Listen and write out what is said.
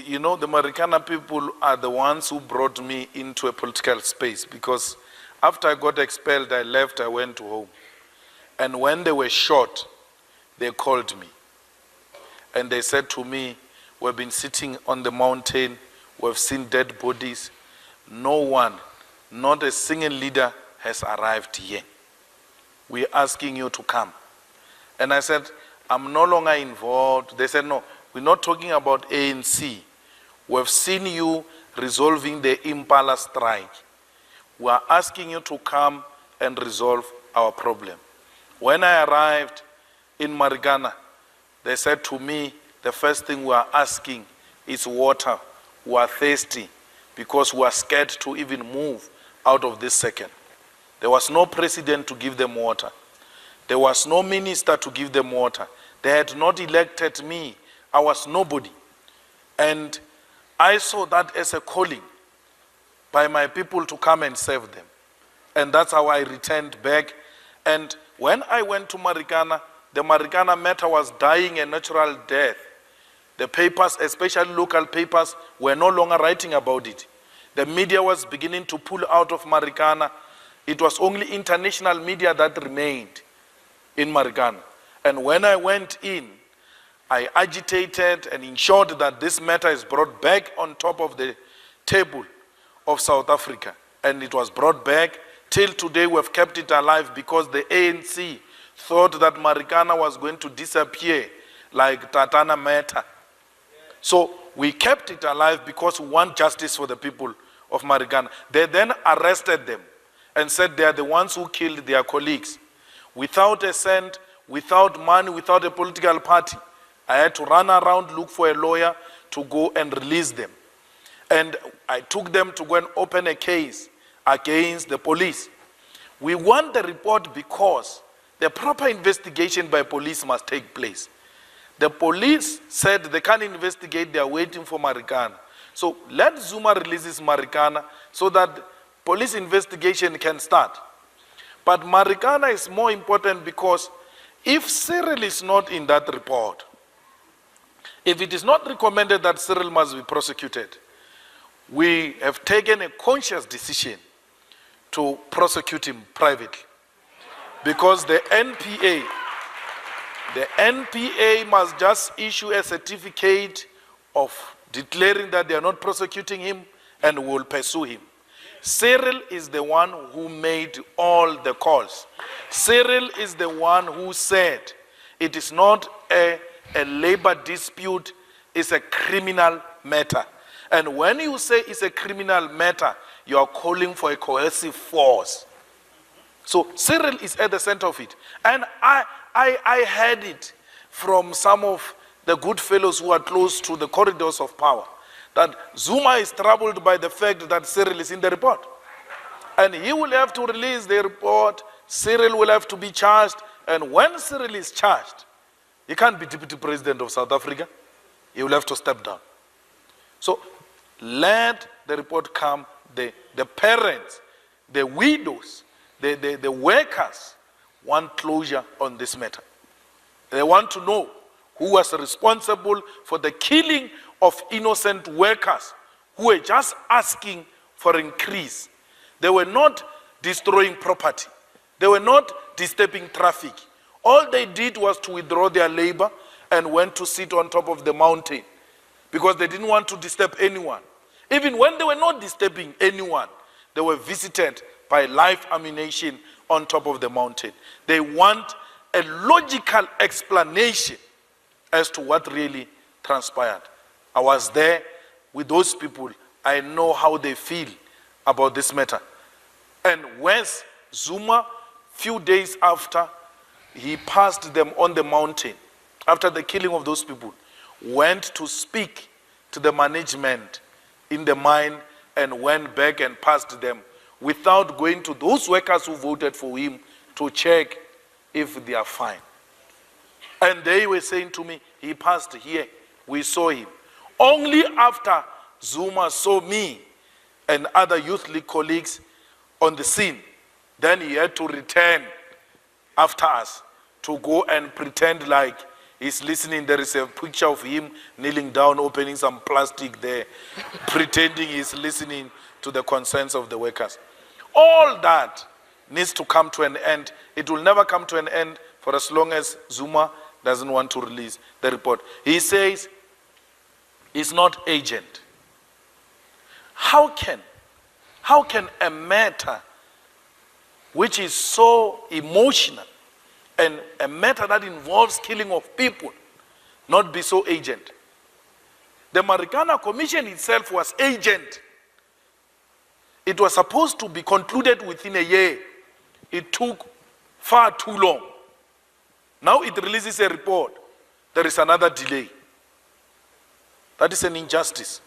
you know, the Marikana people are the ones who brought me into a political space, because after I got expelled, I left, I went to home. And when they were shot, they called me. And they said to me, we've been sitting on the mountain, we've seen dead bodies. No one, not a single leader has arrived here. We're asking you to come. And I said, I'm no longer involved. They said, no, we're not talking about ANC. We've seen you resolving the Impala strike. We are asking you to come and resolve our problem. When I arrived in Marikana, they said to me, the first thing we are asking is water. We are thirsty because we are scared to even move out of this second. There was no president to give them water. There was no minister to give them water. They had not elected me. I was nobody. And I saw that as a calling by my people to come and serve them. And that's how I returned back. And when I went to Marikana, the Marikana matter was dying a natural death. The papers, especially local papers, were no longer writing about it. The media was beginning to pull out of Marikana. It was only international media that remained in Marikana. And when I went in, I agitated and ensured that this matter is brought back on top of the table of South Africa. And it was brought back. Till today, we've kept it alive because the ANC thought that Marikana was going to disappear like Tatana matter. So we kept it alive because we want justice for the people of Marikana. They then arrested them and said they are the ones who killed their colleagues. Without a cent, without money, without a political party, I had to run around, look for a lawyer to go and release them. And I took them to go and open a case against the police. We want the report because the proper investigation by police must take place. The police said they can't investigate, they are waiting for Marikana. So let Zuma release Marikana so that police investigation can start. But Marikana is more important because if Cyril is not in that report, if it is not recommended that Cyril must be prosecuted, we have taken a conscious decision to prosecute him privately. Because the NPA must just issue a certificate of declaring that they are not prosecuting him and will pursue him. Cyril is the one who made all the calls. Cyril is the one who said it is not a labor dispute, it's a criminal matter. And when you say it's a criminal matter, you are calling for a coercive force. So Cyril is at the center of it. And I heard it from some of the good fellows who are close to the corridors of power, that Zuma is troubled by the fact that Cyril is in the report. And he will have to release the report, Cyril will have to be charged, and when Cyril is charged, he can't be deputy president of South Africa, he will have to step down. So let the report come, the parents, the widows, the workers want closure on this matter. They want to know who was responsible for the killing of innocent workers who were just asking for increase. They were not destroying property. They were not disturbing traffic. All they did was to withdraw their labor and went to sit on top of the mountain because they didn't want to disturb anyone. Even when they were not disturbing anyone, they were visited by live ammunition on top of the mountain. They want a logical explanation as to what really transpired. I was there with those people. I know how they feel about this matter. And once Zuma, few days after he passed them on the mountain, after the killing of those people, went to speak to the management in the mine and went back and passed them without going to those workers who voted for him to check if they are fine. And they were saying to me, he passed here, we saw him. Only after Zuma saw me and other youth league colleagues on the scene, then he had to return after us to go and pretend like He's listening. There is a picture of him kneeling down, opening some plastic there, pretending he's listening to the concerns of the workers. All that needs to come to an end. It will never come to an end for as long as Zuma doesn't want to release the report. He says he's not agent. How can a matter which is so emotional and a matter that involves killing of people not be so agent? The Marikana Commission itself was agent. It was supposed to be concluded within a year. It took far too long. Now it releases a report. There is another delay. That is an injustice.